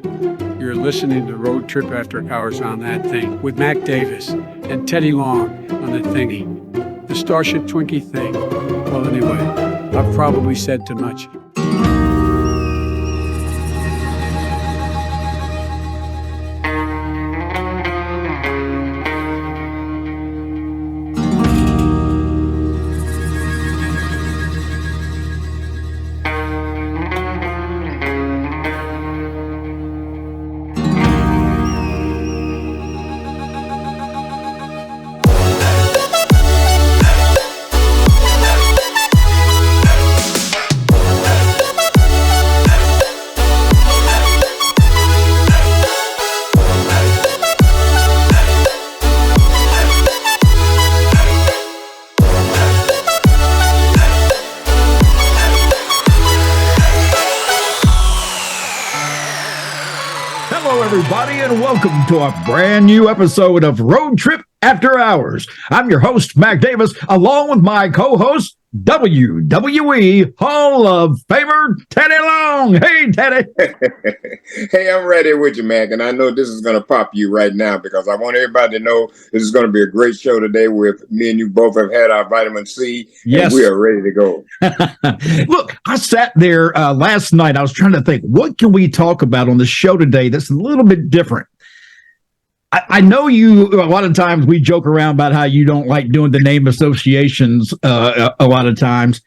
You're listening to Road Trip After Hours on that thing with Mac Davis and Teddy Long on the thingy. The Starship Twinkie thing. Well, anyway, I've probably said too much. Everybody, and welcome to a brand new episode of Road Trip After Hours. I'm your host, Mac Davis, along with my co-host, WWE Hall of Famer, Teddy Long. Hey, Teddy. Hey, I'm ready with you, Mac, and I know this is going to pop you right now because I want everybody to know this is going to be a great show today with me and you both have had our vitamin C, yes, and we are ready to go. Look, I sat there last night. I was trying to think, what can we talk about on the show today that's a little bit different? I know you, a lot of times we joke around about how you don't like doing the name associations a lot of times,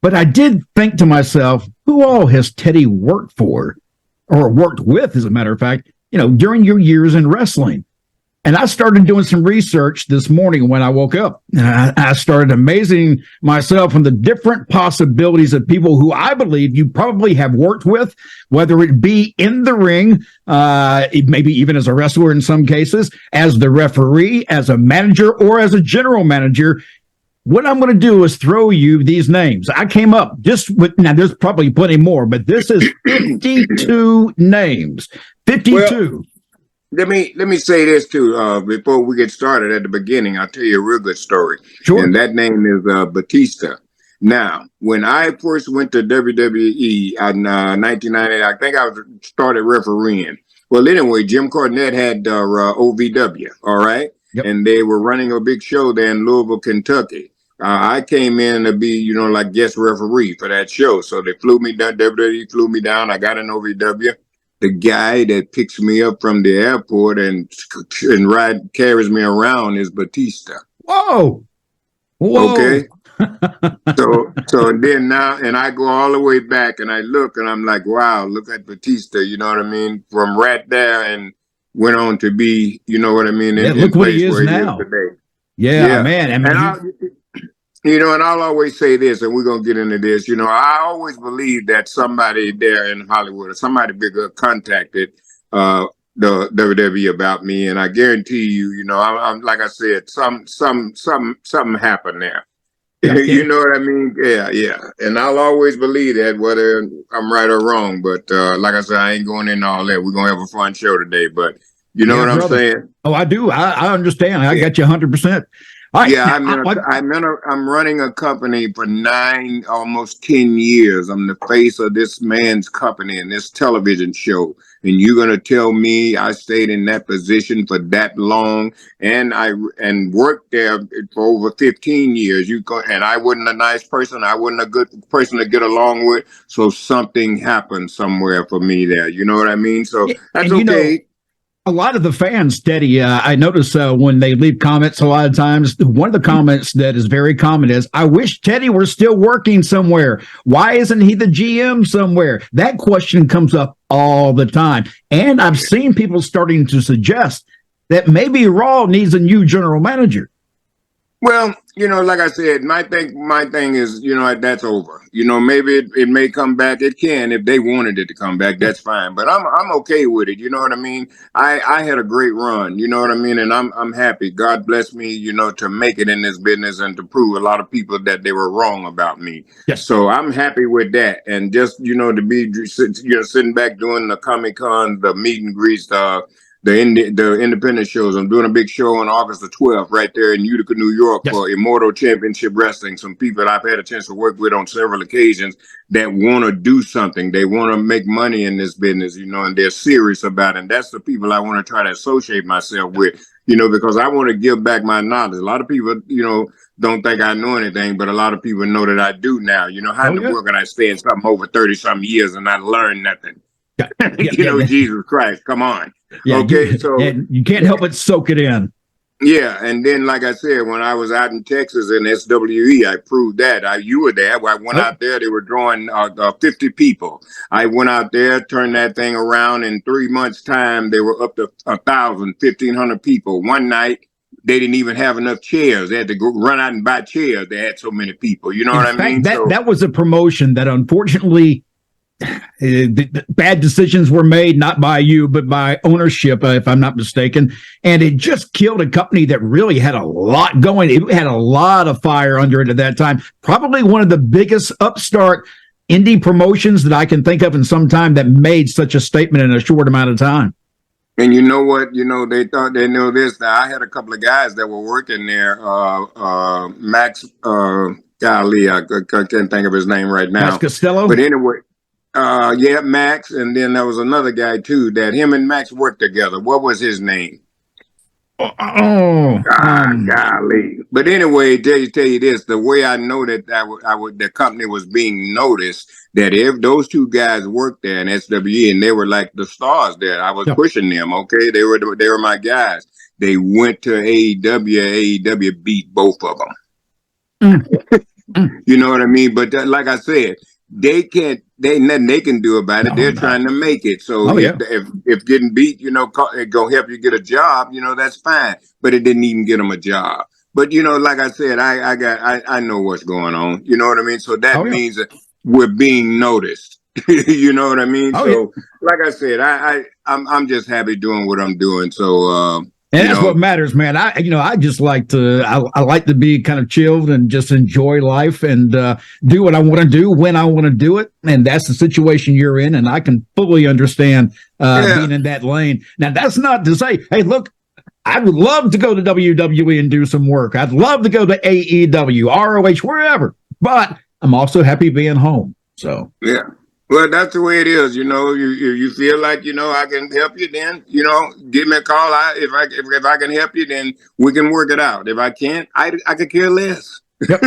but I did think to myself, who all has Teddy worked for or worked with, as a matter of fact, during your years in wrestling? And I started doing some research this morning when I woke up, and I started amazing myself on the different possibilities of people who I believe you probably have worked with, whether it be in the ring, maybe even as a wrestler in some cases, as the referee, as a manager, or as a general manager. What I'm going to do is throw you these names. I came up just with, now there's probably plenty more, but this is 52 names. 52. Well, let me say this too. Before we get started at the beginning, I'll tell you a real good story. Sure. And that name is Batista. Now, when I first went to WWE in 1998, I think I started refereeing. Well, anyway, Jim Cornette had OVW, all right? Yep. And they were running a big show there in Louisville, Kentucky. I came in to be, like guest referee for that show. So they flew me down, WWE flew me down. I got an OVW. The guy that picks me up from the airport and carries me around is Batista. Whoa. Okay. so then now, and I go all the way back and I look and I'm like, wow, look at Batista. You know what I mean? From right there and went on to be, you know what I mean? Yeah, look what he is now. Today. Yeah, man. I mean, and I'll always say this, and we're going to get into this. I always believe that somebody there in Hollywood or somebody bigger contacted the WWE about me. And I guarantee you, I'm like I said, something happened there. Yeah. You know what I mean? Yeah. And I'll always believe that, whether I'm right or wrong. But like I said, I ain't going into all that. We're going to have a fun show today. But you know what I'm saying? Oh, I do. I understand. I got you 100%. Right. Yeah, I'm running a company for almost 10 years. I'm the face of this man's company and this television show. And you're going to tell me I stayed in that position for that long and worked there for over 15 years. And I wasn't a nice person. I wasn't a good person to get along with. So something happened somewhere for me there. You know what I mean? So that's okay. A lot of the fans, Teddy, I notice when they leave comments a lot of times, one of the comments that is very common is, I wish Teddy were still working somewhere. Why isn't he the GM somewhere? That question comes up all the time. And I've seen people starting to suggest that maybe Raw needs a new general manager. Well, like I said, my thing is, that's over. Maybe it may come back. It can if they wanted it to come back. That's fine. But I'm okay with it. You know what I mean? I had a great run. You know what I mean? And I'm happy. God bless me, to make it in this business and to prove a lot of people that they were wrong about me. Yes. So I'm happy with that. And just to be sitting back doing the Comic-Con, the meet and greets, the independent shows. I'm doing a big show on August the 12th right there in Utica, New York for Immortal Championship Wrestling. Some people I've had a chance to work with on several occasions that want to do something. They want to make money in this business, and they're serious about it. And that's the people I want to try to associate myself with, because I want to give back my knowledge. A lot of people, don't think I know anything, but a lot of people know that I do now. How in the world can I stay in something over 30-something years and not learn nothing? Jesus Christ, come on. Yeah, okay, so you can't help but soak it in. Yeah, and then like I said, when I was out in Texas in SWE, I proved that. You were there. I went out there. They were drawing 50 people. I went out there, turned that thing around. In 3 months' time, they were up to 1,000, 1,500 people. One night, they didn't even have enough chairs. They had to go run out and buy chairs. They had so many people. You know what I mean? That was a promotion that unfortunately bad decisions were made, not by you, but by ownership, if I'm not mistaken. And it just killed a company that really had a lot going. It had a lot of fire under it at that time. Probably one of the biggest upstart indie promotions that I can think of in some time that made such a statement in a short amount of time. And you know what? They thought they knew this. Now, I had a couple of guys that were working there. Max, golly, I can't think of his name right now. Max Costello? But anyway, Max. And then there was another guy, too, that him and Max worked together. What was his name? Golly. But anyway, tell you this, the way I know that the company was being noticed, that if those two guys worked there in SWE and they were like the stars there, I was pushing them. Okay, they were my guys. They went to AEW. AEW beat both of them. You know what I mean? But like I said, nothing they can do about it. They're trying to make it. So if getting beat, it go help you get a job, that's fine. But it didn't even get them a job. But like I said, I know what's going on. You know what I mean? So that means that we're being noticed. You know what I mean? Like I said, I'm just happy doing what I'm doing. So and that's what matters, man. I just like I like to be kind of chilled and just enjoy life and do what I want to do when I want to do it. And that's the situation you're in. And I can fully understand being in that lane. Now, that's not to say, hey, look, I would love to go to WWE and do some work. I'd love to go to AEW, ROH, wherever. But I'm also happy being home. So yeah. Well, that's the way it is. You feel like, I can help you, then, give me a call. If I can help you, then we can work it out. If I can't, I could care less. Yep.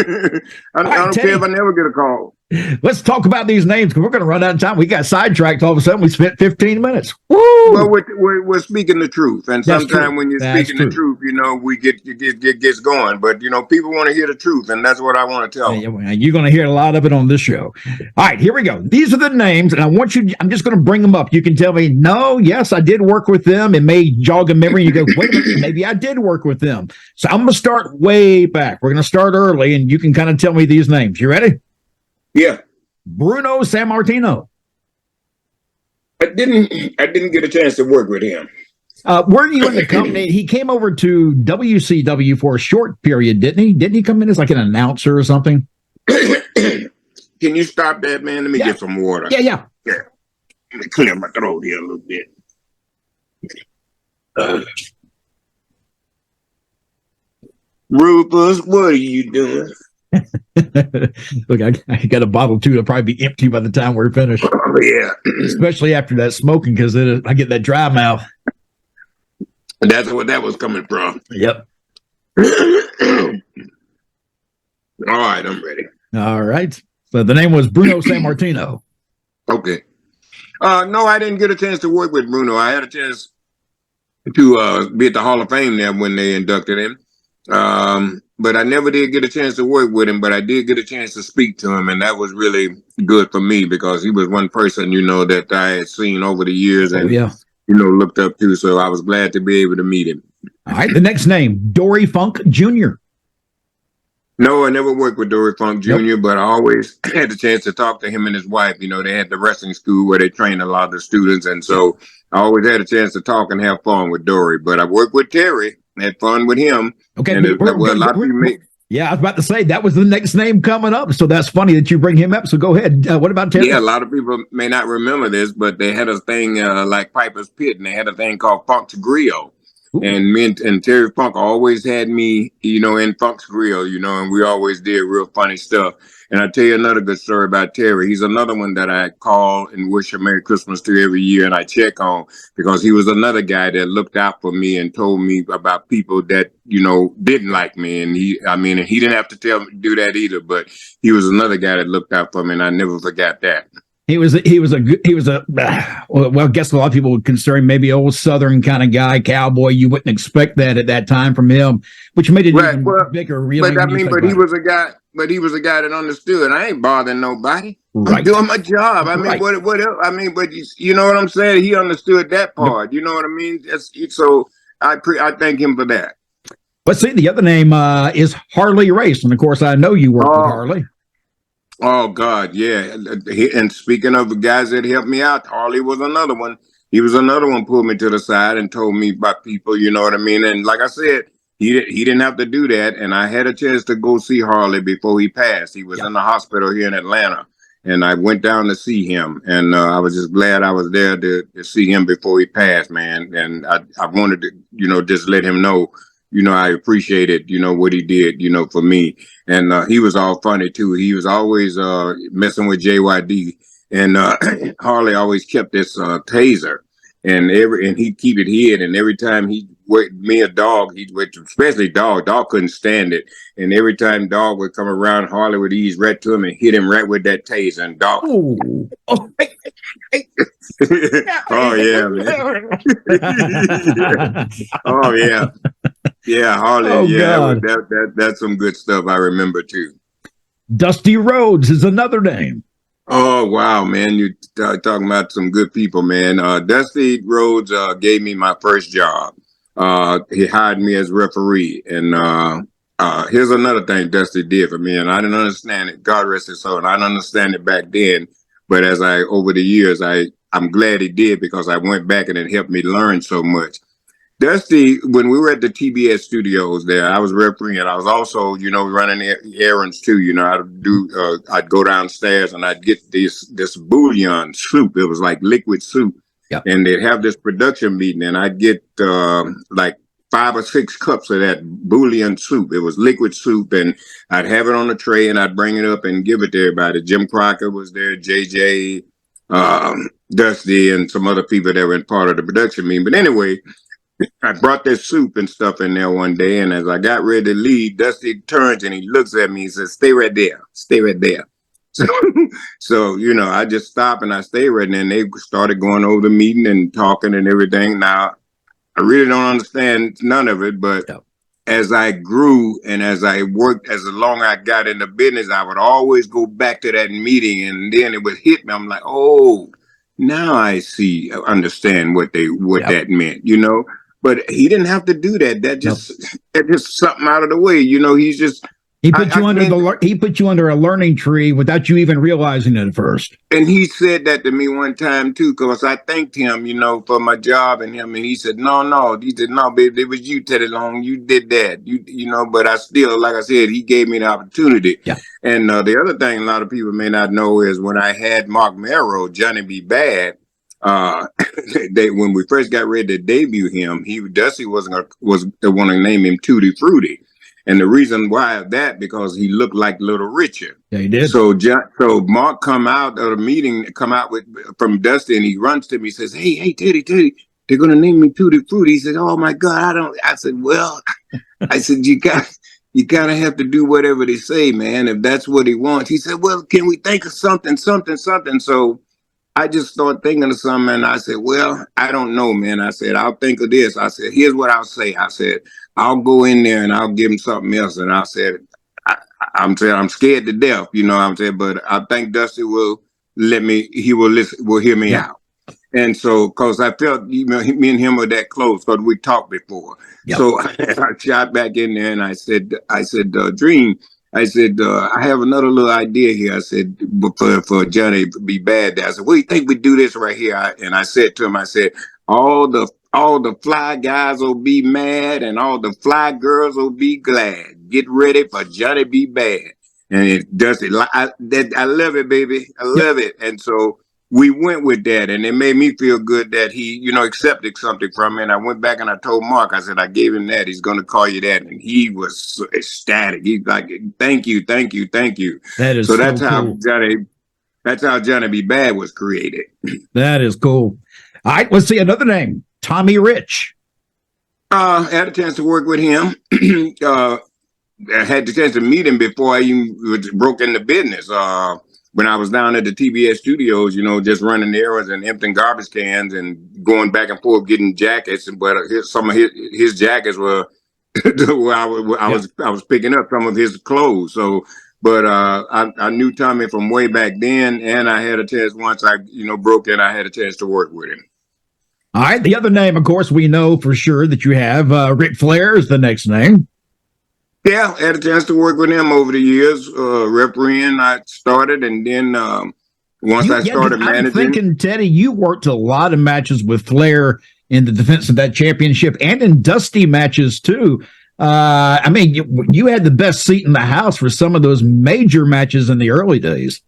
I don't care if I never get a call. Let's talk about these names because we're going to run out of time. We got sidetracked all of a sudden. We spent 15 minutes. Woo! Well, we're speaking the truth, and sometimes when you're speaking the truth, we gets going. But people want to hear the truth, and that's what I want to tell them. You're going to hear a lot of it on this show. All right, here we go. These are the names, and I'm just going to bring them up. You can tell me, no, yes, I did work with them. It may jog a memory. You go, wait a minute, maybe I did work with them. So I'm going to start way back. We're going to start early, and you can kind of tell me these names. You ready? Yeah. Bruno Sammartino. I didn't get a chance to work with him. Were you in the company? He came over to WCW for a short period, didn't he? Didn't he come in as like an announcer or something? Can you stop that, man? Let me get some water. Yeah. Let me clear my throat here a little bit. Rufus, what are you doing? Look, I got a bottle too. It'll probably be empty by the time we're finished. Oh, yeah. Especially after that smoking, because I get that dry mouth. And that's what that was coming from. Yep. All right, I'm ready. All right. So the name was Bruno Sammartino. Okay. No, I didn't get a chance to work with Bruno. I had a chance to be at the Hall of Fame there when they inducted him. But I never did get a chance to work with him, but I did get a chance to speak to him, and that was really good for me because he was one person, that I had seen over the years and, looked up to, so I was glad to be able to meet him. All right, the next name, Dory Funk Jr. No, I never worked with Dory Funk Jr., but I always had the chance to talk to him and his wife. They had the wrestling school where they trained a lot of the students, and so I always had a chance to talk and have fun with Dory. But I worked with Terry, had fun with him. Okay, and a lot of people Yeah, I was about to say that was the next name coming up. So that's funny that you bring him up. So go ahead. What about Terry? Yeah, a lot of people may not remember this, but they had a thing like Piper's Pit, and they had a thing called Funk's Grill. Ooh. And and Terry Funk always had me, in Funk's Grill, and we always did real funny stuff. And I'll tell you another good story about Terry. He's another one that I call and wish a Merry Christmas to every year, and I check on, because he was another guy that looked out for me and told me about people that, didn't like me. And he didn't have to do that either, but he was another guy that looked out for me, and I never forgot that. Well, I guess a lot of people would consider him maybe old Southern kind of guy, cowboy. You wouldn't expect that at that time from him, which made it even bigger. Really, but he was a guy. But he was a guy that understood. I ain't bothering nobody. Right. I'm doing my job. I mean, right. what else? I mean, but you know what I'm saying? He understood that part. You know what I mean? So I thank him for that. But see, the other name is Harley Race, and of course, I know you work with Harley. Oh God, yeah. And speaking of the guys that helped me out, Harley was another one. He was another one, pulled me to the side and told me about people. You know what I mean? And like I said, he didn't have to do that. And I had a chance to go see Harley before he passed. He was in the hospital here in Atlanta, and I went down to see him. And I was just glad I was there to see him before he passed, man. And I wanted to, just let him know, I appreciated, what he did, for me. And he was all funny too. He was always messing with JYD, and Harley always kept this taser, and he'd keep it hid. And every time he went me a dog, especially dog couldn't stand it. And every time dog would come around, Harley would ease right to him and hit him right with that taser. And dog, oh yeah, man. Oh yeah. Yeah, Harley. Oh, yeah, God. That's some good stuff I remember too. Dusty Rhodes is another name. Oh wow, man! You talking about some good people, man. Dusty Rhodes gave me my first job. He hired me as referee, and here's another thing Dusty did for me, and I didn't understand it. God rest his soul, and I didn't understand it back then. But over the years, I'm glad he did, because I went back and it helped me learn so much. Dusty, when we were at the TBS studios there, I was refereeing, and I was also, running errands too. I'd go downstairs and I'd get this bouillon soup. It was like liquid soup. Yep. And they'd have this production meeting, and I'd get like 5 or 6 cups of that bouillon soup. It was liquid soup, and I'd have it on a tray, and I'd bring it up and give it to everybody. Jim Crocker was there, JJ, Dusty, and some other people that were part of the production meeting. But anyway, I brought this soup and stuff in there one day, and as I got ready to leave, Dusty turns and he looks at me and says, "Stay right there. Stay right there." So I just stopped and I stayed right there, and they started going over the meeting and talking and everything. Now, I really don't understand none of it, but as I grew and as I worked, as long as I got into business, I would always go back to that meeting, and then it would hit me. I'm like, oh, now I understand what that meant, But he didn't have to do that. That's just something out of the way, He's just he put you under a learning tree without you even realizing it at first. And he said that to me one time too, because I thanked him, for my job and him, and he said, "No." He said, "No, baby, it was you, Teddy Long. You did that, But I still, like I said, he gave me the opportunity. Yeah. And the other thing a lot of people may not know is when I had Mark Merrow, Johnny B. Bad. When we first got ready to debut him, Dusty was the one to name him Tutti Frutti, and the reason why that because he looked like Little Richard. Yeah, he did. So Mark come out of the meeting, from Dusty, and he runs to me, says, "Hey, Teddy, they're gonna name me Tutti Frutti." He said, "Oh my God, I said, "Well," I said, "You gotta have to do whatever they say, man. If that's what he wants." He said, "Well, can we think of something?" So I just started thinking of something, and I said, "Well, I don't know, man." I said, "I'll think of this." I said, "Here's what I'll say." I said, "I'll go in there and I'll give him something else." And I said, I'm scared to death, but I think Dusty will let me. He will listen. Will hear me out. And so, because I felt, me and him were that close because we talked before. Yep. So I shot back in there and I said, Dream. I said, I have another little idea here. I said, for Johnny to be bad. I said, "What do you think we do this right here?" And I said to him, I said, all all the fly guys will be mad and all the fly girls will be glad. Get ready for Johnny B. Bad. And it does it. I love it, baby. I love it. And so we went with that, and it made me feel good that he, accepted something from me. And I went back and I told Mark, I said, I gave him that. He's going to call you that. And he was so ecstatic. He's like, thank you, thank you, thank you. That is so that's how cool. That's how Johnny B. Bad was created. That is cool. All right, let's see another name. Tommy Rich. I had a chance to work with him. I had the chance to meet him before I even broke into business. When I was down at the TBS studios, just running errands and emptying garbage cans and going back and forth getting jackets. But some of his jackets were where I was picking up some of his clothes. So, but I knew Tommy from way back then, and I had a chance once I broke in. I had a chance to work with him. All right, the other name, of course, we know for sure that you have Ric Flair is the next name. Yeah, I had a chance to work with him over the years. Refereeing, I started, and then once I started managing. I'm thinking, Teddy, you worked a lot of matches with Flair in the defense of that championship and in Dusty matches, too. I mean, you had the best seat in the house for some of those major matches in the early days.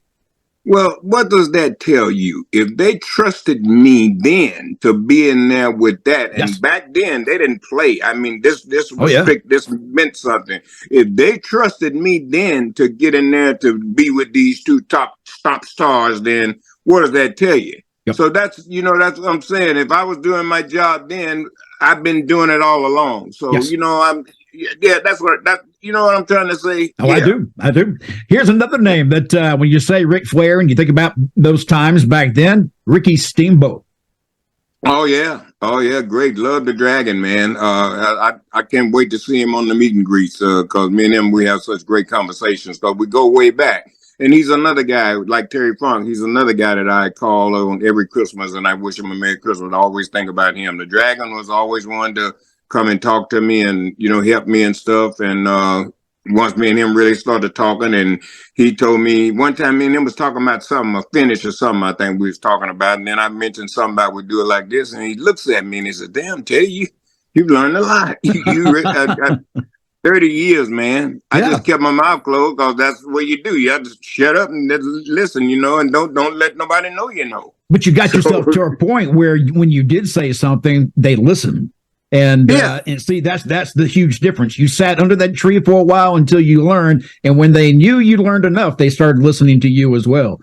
Well, what does that tell you? If they trusted me then to be in there with that, and back then they didn't play. I mean, this was this meant something. If they trusted me then to get in there to be with these two top stars, then what does that tell you? Yep. So that's that's what I'm saying. If I was doing my job then, I've been doing it all along. So that's what I'm trying to say. Oh, yeah. I do. Here's another name that when you say Ric Flair and you think about those times back then, Ricky Steamboat. Oh yeah, great. Love the Dragon, man. I can't wait to see him on the meet and greets because me and him we have such great conversations. But we go way back. And he's another guy like Terry Funk. He's another guy that I call on every Christmas, and I wish him a Merry Christmas. I always think about him. The Dragon was always one to come and talk to me and help me and stuff. And once me and him really started talking, and he told me one time me and him was talking about something, a finish or something. I think we was talking about, and then I mentioned something about we do it like this, and he looks at me and he said, "Damn, Teddy, you've learned a lot." 30 years, man. I just kept my mouth closed because that's what you do. You have to shut up and listen, and don't let nobody know you know. But you got yourself to a point where when you did say something, they listened. And see, that's the huge difference. You sat under that tree for a while until you learned, and when they knew you learned enough, they started listening to you as well.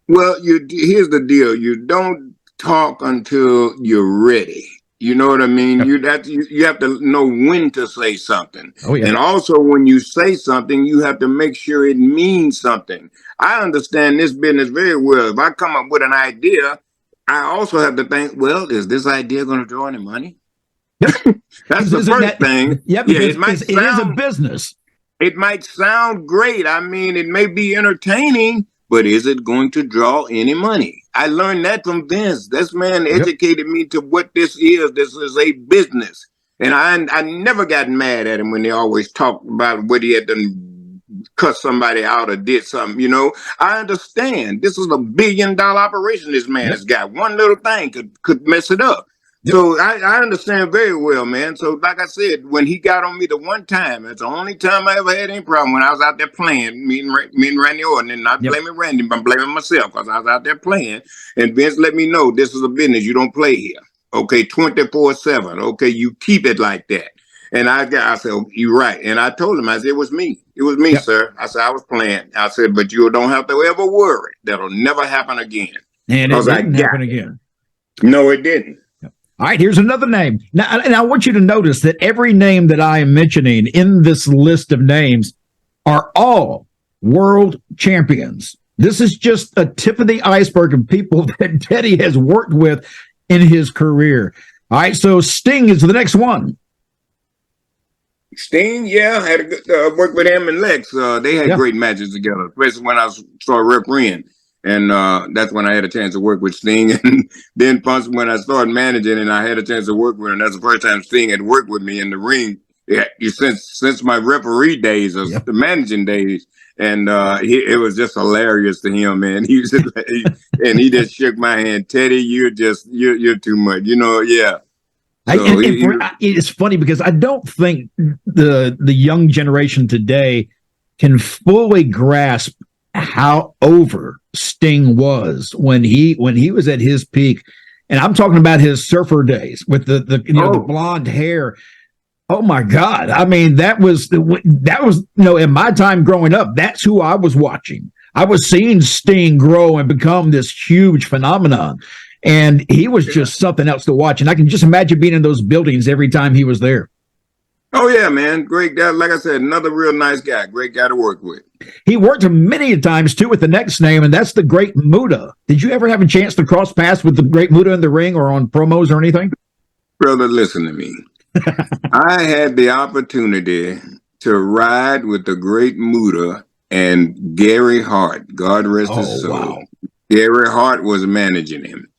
Well, here's the deal. You don't talk until you're ready. You know what I mean? You have to know when to say something. Oh, yeah. And also when you say something, you have to make sure it means something. I understand this business very well. If I come up with an idea, I also have to think, well, is this idea going to draw any money? That's the first thing. Yep, yeah, it is a business. It might sound great. I mean, it may be entertaining, but is it going to draw any money? I learned that from Vince. This man educated me to what this is. This is a business. And I never got mad at him when they always talked about what he had done, cut somebody out or did something, I understand. This is $1 billion operation this man has got. One little thing could mess it up. So I understand very well, man. So like I said, when he got on me the one time, that's the only time I ever had any problem when I was out there playing, me and Randy Orton, and not blaming Randy, but I'm blaming myself because I was out there playing. And Vince let me know this is a business. You don't play here. Okay, 24/7. Okay, you keep it like that. And I said, oh, you're right. And I told him, I said, it was me. It was me, sir. I said, I was playing. I said, but you don't have to ever worry. That'll never happen again. And it didn't happen again. No, it didn't. All right, here's another name. Now, and I want you to notice that every name that I am mentioning in this list of names are all world champions. This is just a tip of the iceberg of people that Teddy has worked with in his career. All right, so Sting is the next one. Sting, I had a good work with him and Lex. They had great matches together, especially when I started refereeing. And that's when I had a chance to work with Sting. And then when I started managing and I had a chance to work with him, that's the first time Sting had worked with me in the ring. Yeah, since my referee days or the managing days. And it was just hilarious to him, man. He just shook my hand. Teddy, you're too much. So it's funny because I don't think the young generation today can fully grasp how over Sting was when he was at his peak. And I'm talking about his surfer days with the the blonde hair. Oh my God. I mean, that was in my time growing up, that's who I was watching. I was seeing Sting grow and become this huge phenomenon. And he was just something else to watch. And I can just imagine being in those buildings every time he was there. Oh, yeah, man. Great guy. Like I said, another real nice guy. Great guy to work with. He worked many times, too, with the next name, and that's the Great Muda. Did you ever have a chance to cross paths with the Great Muda in the ring or on promos or anything? Brother, listen to me. I had the opportunity to ride with the Great Muda and Gary Hart. God rest his soul. Wow. Gary Hart was managing him.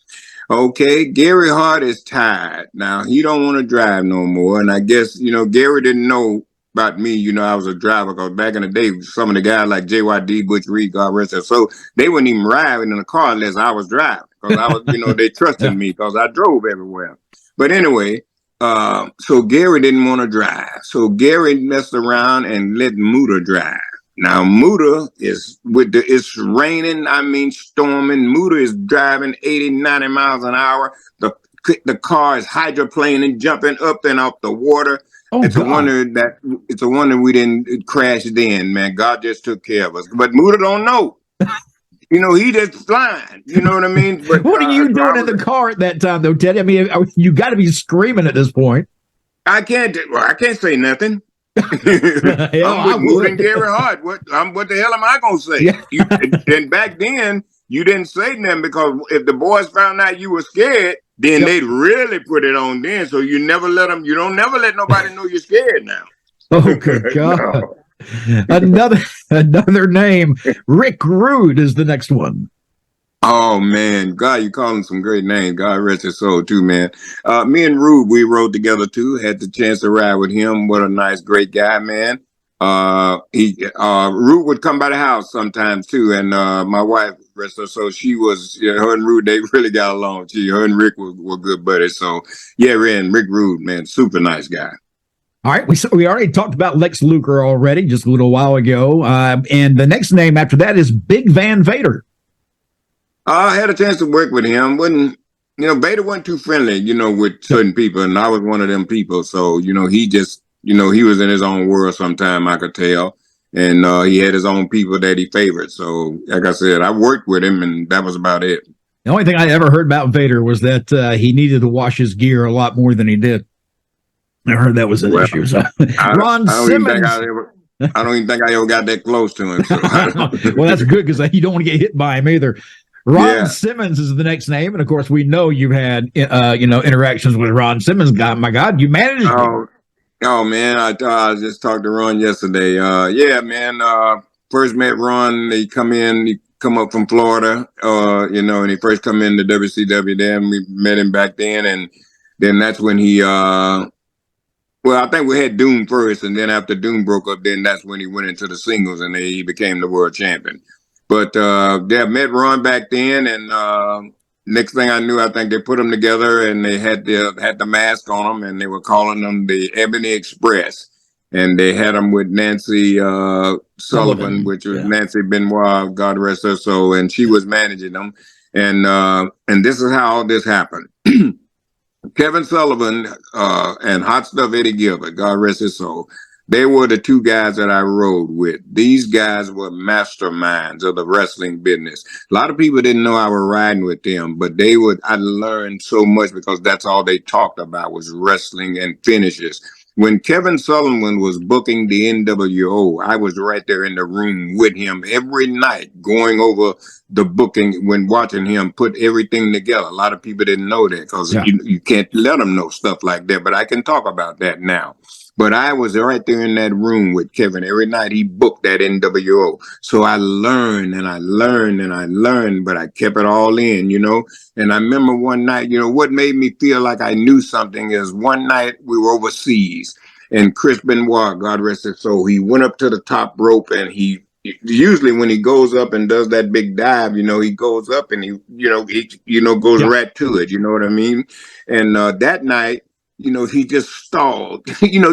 Okay, Gary Hart is tired. Now, he don't want to drive no more. And I guess, Gary didn't know about me. I was a driver because back in the day, some of the guys like JYD, Butch Reed, God rest their soul, they wouldn't even ride in a car unless I was driving. Because I was, they trusted me because I drove everywhere. But anyway, so Gary didn't want to drive. So Gary messed around and let Muda drive. Now, Muda is it's raining, storming. Muda is driving 80, 90 miles an hour. The car is hydroplaning, jumping up and off the water. Oh, it's a wonder we didn't crash then, man. God just took care of us. But Muda don't know. He just flying. You know what I mean? But, what are you doing in the car at that time, though, Teddy? I mean, you got to be screaming at this point. I can't say nothing. I'm with Gary Hart. What the hell am I gonna say? Yeah. And back then you didn't say nothing because if the boys found out you were scared, then they'd really put it on then. So you never let them. You don't never let nobody know you're scared now. Oh good God! No. Another name. Rick Rude is the next one. Oh man, God, you calling some great names. God rest his soul too, man. Me and Rude, we rode together too. Had the chance to ride with him. What a nice, great guy, man. Rude would come by the house sometimes too, and my wife, rest her soul, she was her and Rude, they really got along. Her and Rick were good buddies. So yeah, Rick Rude, man, super nice guy. All right, we already talked about Lex Luger already just a little while ago, and the next name after that is Big Van Vader. I had a chance to work with him. Vader wasn't too friendly, with certain people, and I was one of them people. So, he just, he was in his own world sometime, I could tell. And he had his own people that he favored. So, like I said, I worked with him, and that was about it. The only thing I ever heard about Vader was that he needed to wash his gear a lot more than he did. I heard that was an issue. So. Ron Simmons. I don't even think I ever got that close to him. So well, that's good because you don't want to get hit by him either. Ron Simmons is the next name, and of course, we know you've had interactions with Ron Simmons. God, my God, you managed. Oh man, I just talked to Ron yesterday. Yeah, man. First met Ron. He come up from Florida. And he first come in to WCW. Then we met him back then, and then that's when he. Well, I think we had Doom first, and then after Doom broke up, then that's when he went into the singles, and he became the world champion. But met Ron back then, and next thing I knew, I think they put them together, and they had the mask on them, and they were calling them the Ebony Express, and they had them with Nancy Sullivan, which was Nancy Benoit, God rest her soul, and she was managing them, and this is how all this happened. Kevin Sullivan and Hot Stuff Eddie Gilbert, God rest his soul. They were the two guys that I rode with. These guys were masterminds of the wrestling business. A lot of people didn't know I was riding with them, but I learned so much because that's all they talked about was wrestling and finishes. When Kevin Sullivan was booking the NWO, I was right there in the room with him every night going over the booking when watching him put everything together. A lot of people didn't know that because you can't let them know stuff like that, but I can talk about that now. But I was right there in that room with Kevin. Every night he booked that NWO. So I learned and I learned and I learned, but I kept it all in, And I remember one night, what made me feel like I knew something is one night we were overseas and Chris Benoit, God rest his soul, he went up to the top rope and he usually when he goes up and does that big dive, he goes up and he goes right to it. You know what I mean? And that night, he just stalled,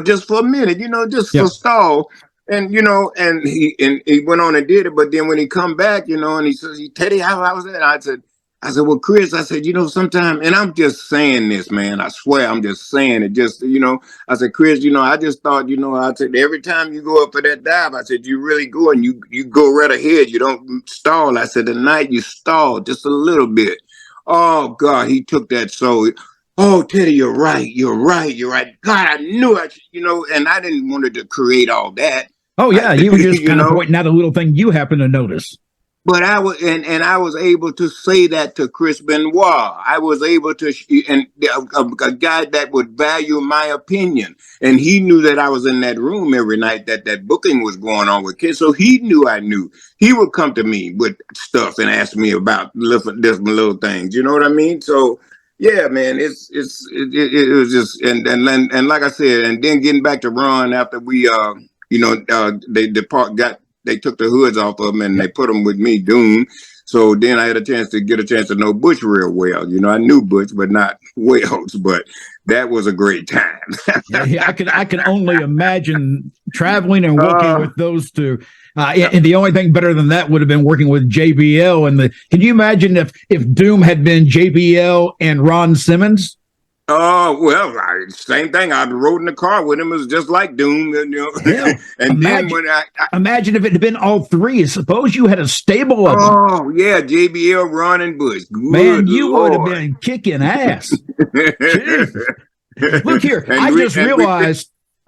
just for a minute, just Yep. for stall. And he went on and did it. But then when he come back, and he says, Teddy, how was that? I said, well, Chris, I said, sometimes, and I'm just saying this, man. I swear I'm just saying it. Just, I said, Chris, I just thought, I said, every time you go up for that dive, I said, you really go and you go right ahead. You don't stall. I said, tonight you stalled just a little bit. Oh, God, he took that so. Oh, Teddy, you're right. You're right. You're right. God, I knew I should, and I didn't want to create all that. Oh, yeah. You were just kind of pointing out a little thing you happen to notice. But I was, and I was able to say that to Chris Benoit. I was able to, and a guy that would value my opinion. And he knew that I was in that room every night that booking was going on with kids. So he knew I knew. He would come to me with stuff and ask me about different little things. You know what I mean? So, yeah, man, it was just, and like I said, and then getting back to Ron after we, they took the hoods off of them and they put them with me, Doom. So then I had a chance to know Butch real well. I knew Butch, but not Wells. But that was a great time. Yeah, I can only imagine traveling and working with those two. And the only thing better than that would have been working with JBL. And can you imagine if Doom had been JBL and Ron Simmons? Oh, well, same thing. I rode in the car with him. It was just like Doom. Yeah. And then when imagine if it had been all three. Suppose you had a stable of them. Oh, yeah, JBL, Ron, and Bush. Man, you would have been kicking ass. Look here, I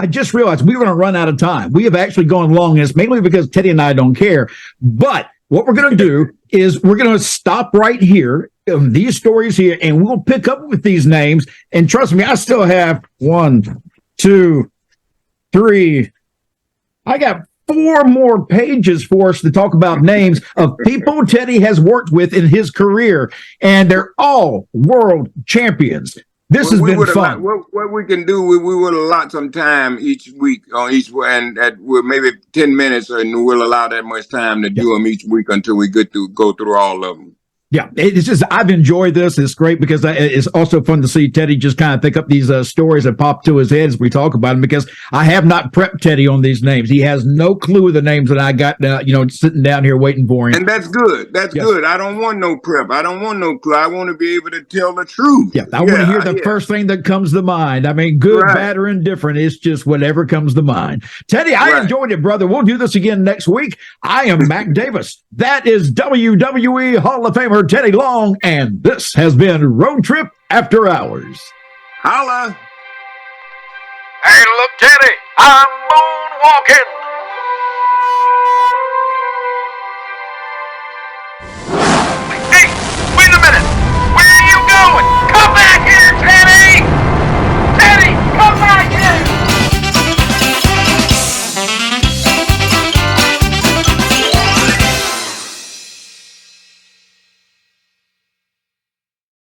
just realized we were going to run out of time. We have actually gone long, and it's mainly because Teddy and I don't care. But what we're going to do is we're going to stop right here on these stories here, and we'll pick up with these names. And trust me, I still have 1, 2, 3. I got 4 more pages for us to talk about names of people Teddy has worked with in his career, and they're all world champions. This has been fun. What we can do, we will allot some time each week on each one, and maybe 10 minutes, and we'll allow that much time to do them each week until we go through all of them. Yeah, it's just, I've enjoyed this. It's great because it's also fun to see Teddy just kind of think up these stories that pop to his head as we talk about them, because I have not prepped Teddy on these names. He has no clue of the names that I got, sitting down here waiting for him. And that's good. That's good. I don't want no prep. I don't want no clue. I want to be able to tell the truth. Yeah, I want to hear the first thing that comes to mind. I mean, good, bad, or indifferent. It's just whatever comes to mind. Teddy, I enjoyed it, brother. We'll do this again next week. I am Mac Davis. That is WWE Hall of Famer Teddy Long, and this has been Road Trip After Hours. Holla! Hey, look, Teddy, I'm moonwalking.